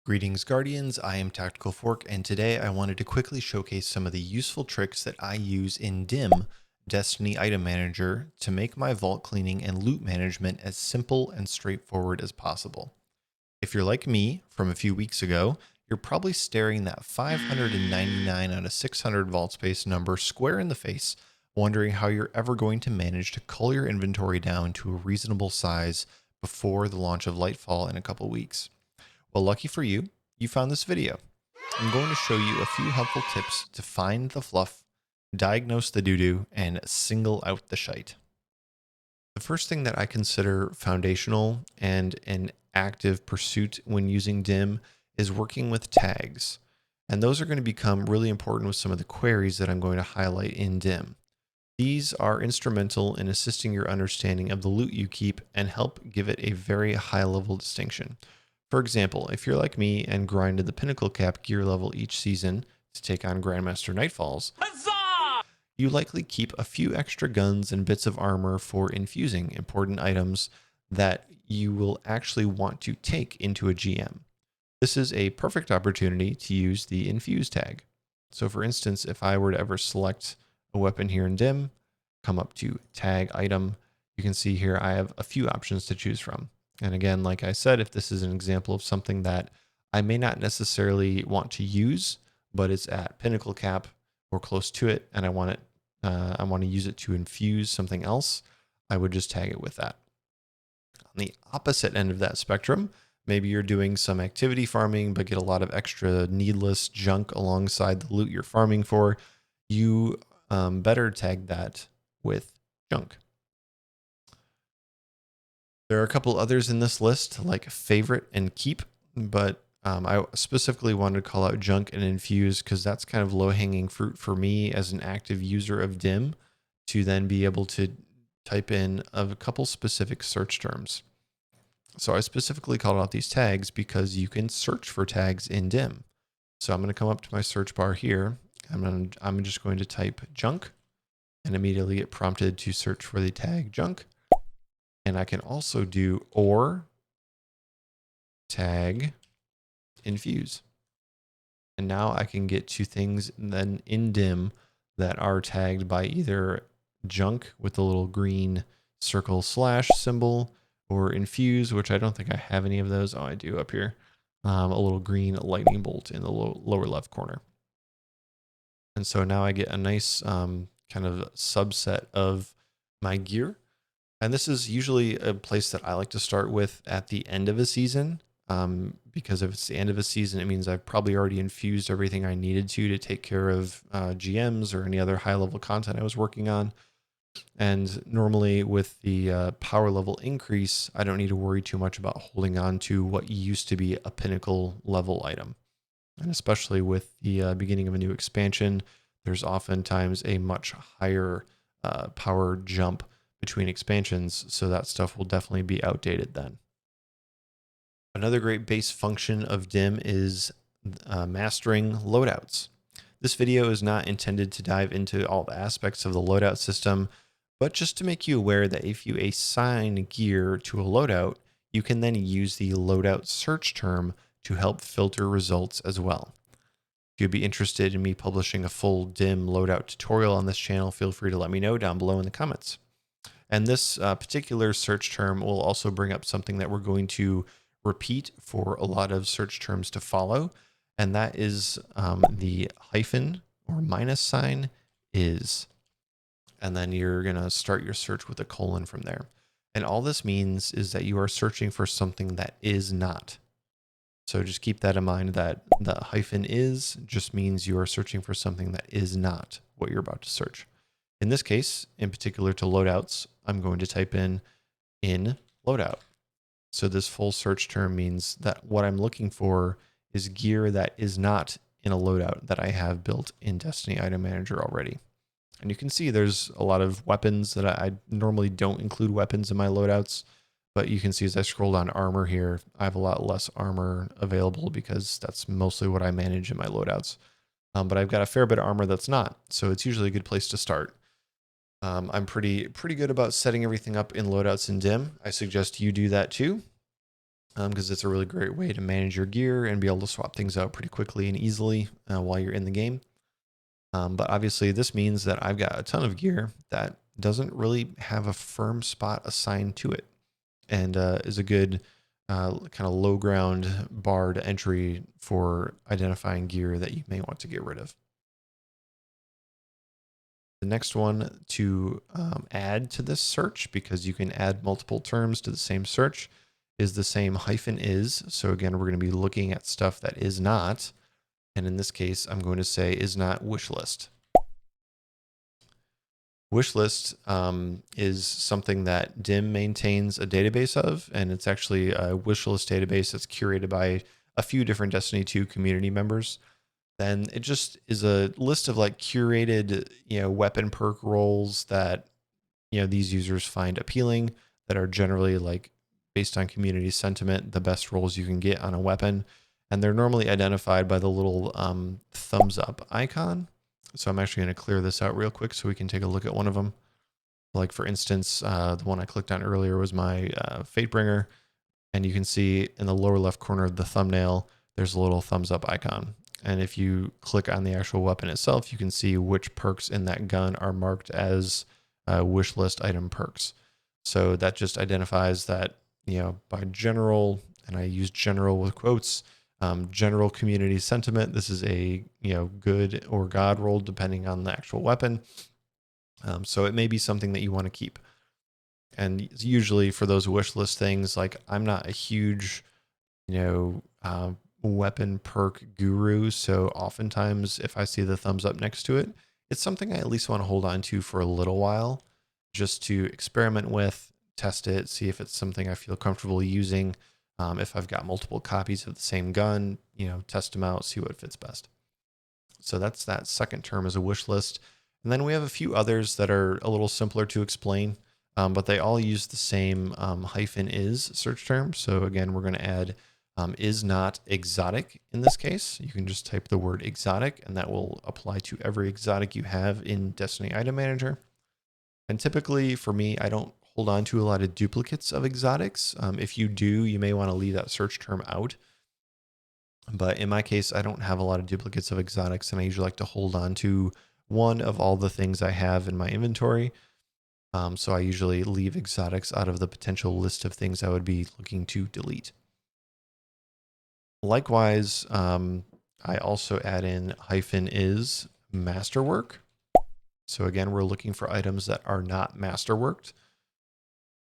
Greetings, Guardians. I am Tactical Fork, and today I wanted to quickly showcase some of the useful tricks that I use in DIM, Destiny Item Manager, to make my vault cleaning and loot management as simple and straightforward as possible. If you're like me from a few weeks ago, you're probably staring that 599 out of 600 vault space number square in the face, wondering how you're ever going to manage to cull your inventory down to a reasonable size before the launch of Lightfall in a couple weeks. Well, lucky for you, you found this video. I'm going to show you a few helpful tips to find the fluff, diagnose the doo-doo, and single out the shite. The first thing that I consider foundational and an active pursuit when using DIM is working with tags. And those are going to become really important with some of the queries that I'm going to highlight in DIM. These are instrumental in assisting your understanding of the loot you keep and help give it a very high level distinction. For example, if you're like me and grinded the Pinnacle Cap gear level each season to take on Grandmaster Nightfalls, you likely keep a few extra guns and bits of armor for infusing important items that you will actually want to take into a GM. This is a perfect opportunity to use the infuse tag. So for instance, if I were to ever select a weapon here in DIM, come up to tag item, you can see here I have a few options to choose from. And again, like I said, if this is an example of something that I may not necessarily want to use, but it's at Pinnacle Cap or close to it, and I want to use it to infuse something else, I would just tag it with that. On the opposite end of that spectrum, maybe you're doing some activity farming, but get a lot of extra needless junk alongside the loot you're farming for. You better tag that with junk. There are a couple others in this list, like favorite and keep, but I specifically wanted to call out junk and infuse because that's kind of low-hanging fruit for me as an active user of DIM to then be able to type in a couple specific search terms. So I specifically called out these tags because you can search for tags in DIM. So I'm going to come up to my search bar here. I'm just going to type junk and immediately get prompted to search for the tag junk. And I can also do or tag infuse. And now I can get to things then in DIM that are tagged by either junk with the little green circle slash symbol or infuse, which I don't think I have any of those. Oh, I do up here. A little green lightning bolt in the lower left corner. And so now I get a nice kind of subset of my gear. And this is usually a place that I like to start with at the end of a season, because if it's the end of a season, it means I've probably already infused everything I needed to take care of GMs or any other high-level content I was working on. And normally with the power level increase, I don't need to worry too much about holding on to what used to be a pinnacle level item. And especially with the beginning of a new expansion, there's oftentimes a much higher power jump between expansions, so that stuff will definitely be outdated then. Another great base function of DIM is mastering loadouts. This video is not intended to dive into all the aspects of the loadout system, but just to make you aware that if you assign gear to a loadout, you can then use the loadout search term to help filter results as well. If you'd be interested in me publishing a full DIM loadout tutorial on this channel, feel free to let me know down below in the comments. And this particular search term will also bring up something that we're going to repeat for a lot of search terms to follow. And that is the hyphen or minus sign is. And then you're going to start your search with a colon from there. And all this means is that you are searching for something that is not. So just keep that in mind, that the hyphen is just means you are searching for something that is not what you're about to search. In this case, in particular to loadouts, I'm going to type in loadout. So this full search term means that what I'm looking for is gear that is not in a loadout that I have built in Destiny Item Manager already. And you can see there's a lot of weapons that I normally don't include weapons in my loadouts, but you can see as I scroll down armor here, I have a lot less armor available because that's mostly what I manage in my loadouts. But I've got a fair bit of armor that's not, so it's usually a good place to start. I'm pretty good about setting everything up in loadouts in DIM. I suggest you do that too. because it's a really great way to manage your gear and be able to swap things out pretty quickly and easily while you're in the game. But obviously this means that I've got a ton of gear that doesn't really have a firm spot assigned to it, and is a good kind of low ground barred entry for identifying gear that you may want to get rid of. The next one to add to this search, because you can add multiple terms to the same search, is the same -is. So again, we're going to be looking at stuff that is not. And in this case, I'm going to say is not wish list. Wish list is something that DIM maintains a database of, and it's actually a wish list database that's curated by a few different Destiny 2 community members. Then it just is a list of like curated, weapon perk roles that, these users find appealing, that are generally like based on community sentiment, the best roles you can get on a weapon. And they're normally identified by the little thumbs up icon. So I'm actually going to clear this out real quick so we can take a look at one of them. Like for instance, the one I clicked on earlier was my Fatebringer. And you can see in the lower left corner of the thumbnail, there's a little thumbs up icon. And if you click on the actual weapon itself, you can see which perks in that gun are marked as wish list item perks. So that just identifies that, by general, and I use general with quotes, general community sentiment, this is a, good or god roll depending on the actual weapon. So it may be something that you want to keep. And usually for those wish list things, like I'm not a huge, weapon perk guru. So oftentimes if I see the thumbs up next to it, it's something I at least want to hold on to for a little while, just to experiment with, test it, see if it's something I feel comfortable using. If I've got multiple copies of the same gun, test them out, see what fits best. So that's that second term as a wish list. And then we have a few others that are a little simpler to explain, but they all use the same -is search term. So again, we're going to add is not exotic in this case. You can just type the word exotic and that will apply to every exotic you have in Destiny Item Manager. And typically for me, I don't hold on to a lot of duplicates of exotics. If you do, you may want to leave that search term out. But in my case, I don't have a lot of duplicates of exotics, and I usually like to hold on to one of all the things I have in my inventory. So I usually leave exotics out of the potential list of things I would be looking to delete. Likewise, I also add in -is masterwork. So again, we're looking for items that are not masterworked,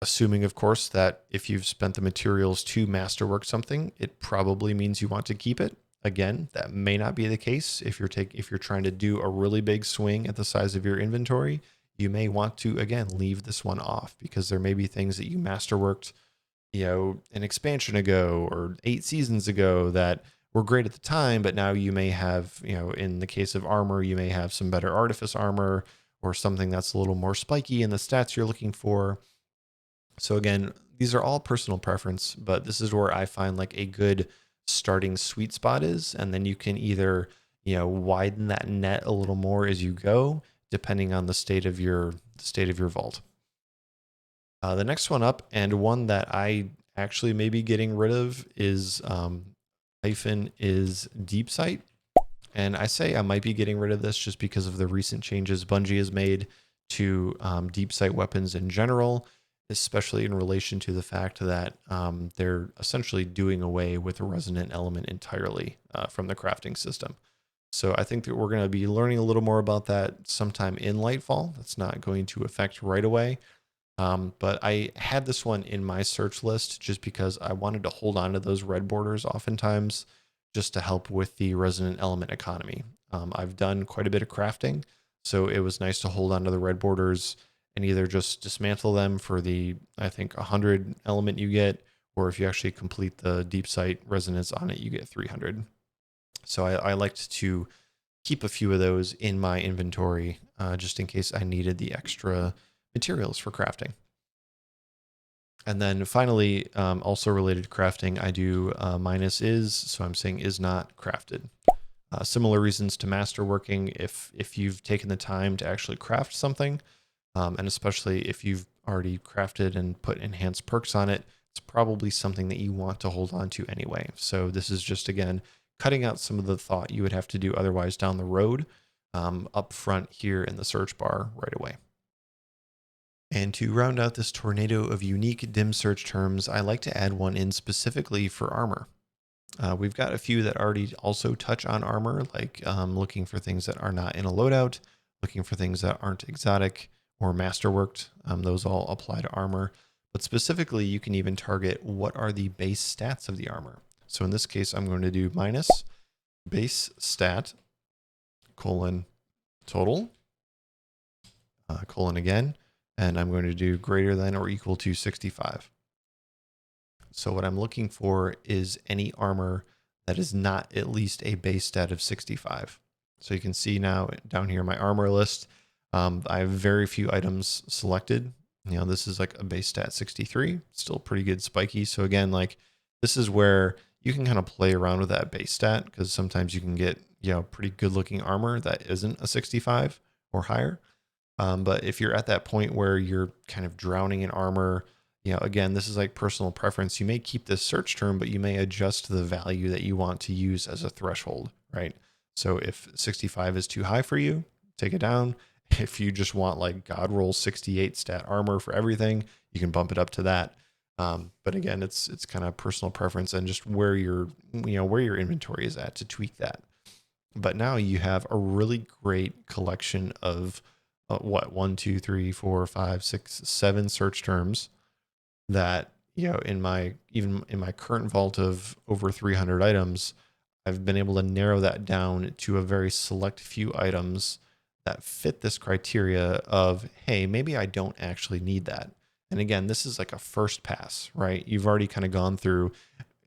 assuming, of course, that if you've spent the materials to masterwork something, it probably means you want to keep it. Again, that may not be the case. If you're trying to do a really big swing at the size of your inventory, you may want to, again, leave this one off, because there may be things that you masterworked, an expansion ago or 8 seasons ago that were great at the time, but now you may have, in the case of armor, you may have some better artifice armor or something that's a little more spiky in the stats you're looking for. So again, these are all personal preference, but this is where I find like a good starting sweet spot is. And then you can either, widen that net a little more as you go, depending on the state of your vault. The next one up, and one that I actually may be getting rid of, is -is deep sight. And I say I might be getting rid of this just because of the recent changes Bungie has made to deep sight weapons in general, especially in relation to the fact that they're essentially doing away with the resonant element entirely from the crafting system. So I think that we're going to be learning a little more about that sometime in Lightfall. That's not going to affect right away. But I had this one in my search list just because I wanted to hold on to those red borders oftentimes, just to help with the resonant element economy. I've done quite a bit of crafting, so it was nice to hold on to the red borders and either just dismantle them for the, I think, 100 element you get, or if you actually complete the deep sight resonance on it, you get 300. So I liked to keep a few of those in my inventory just in case I needed the extra materials for crafting. And then finally, also related to crafting, I do -is, so I'm saying is not crafted. Similar reasons to masterworking. If you've taken the time to actually craft something, and especially if you've already crafted and put enhanced perks on it, it's probably something that you want to hold on to anyway. So this is just, again, cutting out some of the thought you would have to do otherwise down the road, up front here in the search bar right away. And to round out this tornado of unique dim search terms, I like to add one in specifically for armor. We've got a few that already also touch on armor, like looking for things that are not in a loadout, looking for things that aren't exotic or masterworked. Those all apply to armor. But specifically, you can even target what are the base stats of the armor. So in this case, I'm going to do minus base stat colon total colon again, and I'm going to do greater than or equal to 65. So what I'm looking for is any armor that is not at least a base stat of 65. So you can see now down here, my armor list, I have very few items selected. You know, this is like a base stat 63, still pretty good spiky. So again, like this is where you can kind of play around with that base stat, because sometimes you can get, you know, pretty good looking armor that isn't a 65 or higher. But if you're at that point where you're kind of drowning in armor, you know, again, this is like personal preference. You may keep this search term, but you may adjust the value that you want to use as a threshold, right? So if 65 is too high for you, take it down. If you just want like God roll 68 stat armor for everything, you can bump it up to that. But again, it's kind of personal preference and just where your, you know, where your inventory is at to tweak that. But now you have a really great collection of what, 1, 2, 3, 4, 5, 6, 7 search terms that, you know, even in my current vault of over 300 items, I've been able to narrow that down to a very select few items that fit this criteria of, hey, maybe I don't actually need that. And again, this is like a first pass, right? You've already kind of gone through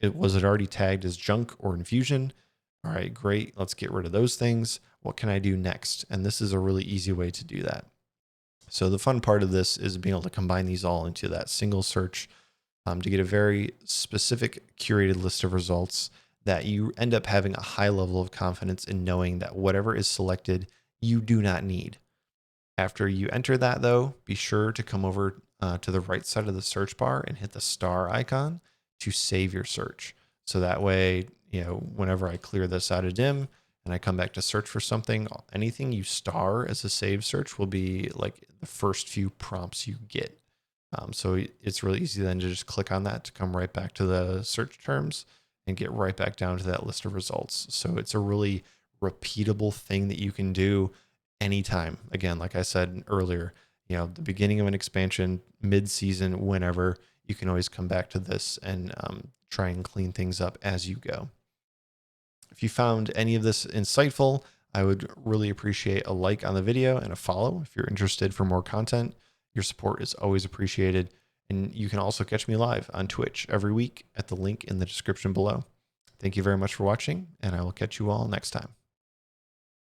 it. Was it already tagged as junk or infusion? All right, great. Let's get rid of those things. What can I do next? And this is a really easy way to do that. So the fun part of this is being able to combine these all into that single search to get a very specific curated list of results that you end up having a high level of confidence in knowing that whatever is selected, you do not need. After you enter that though, be sure to come over to the right side of the search bar and hit the star icon to save your search. So that way, you know, whenever I clear this out of dim and I come back to search for something, anything you star as a save search will be like the first few prompts you get. So it's really easy then to just click on that to come right back to the search terms and get right back down to that list of results. So it's a really repeatable thing that you can do anytime. Again, like I said earlier, you know, the beginning of an expansion, mid-season, whenever, you can always come back to this and try and clean things up as you go. If you found any of this insightful, I would really appreciate a like on the video and a follow if you're interested for more content. Your support is always appreciated. And you can also catch me live on Twitch every week at the link in the description below. Thank you very much for watching, and I will catch you all next time.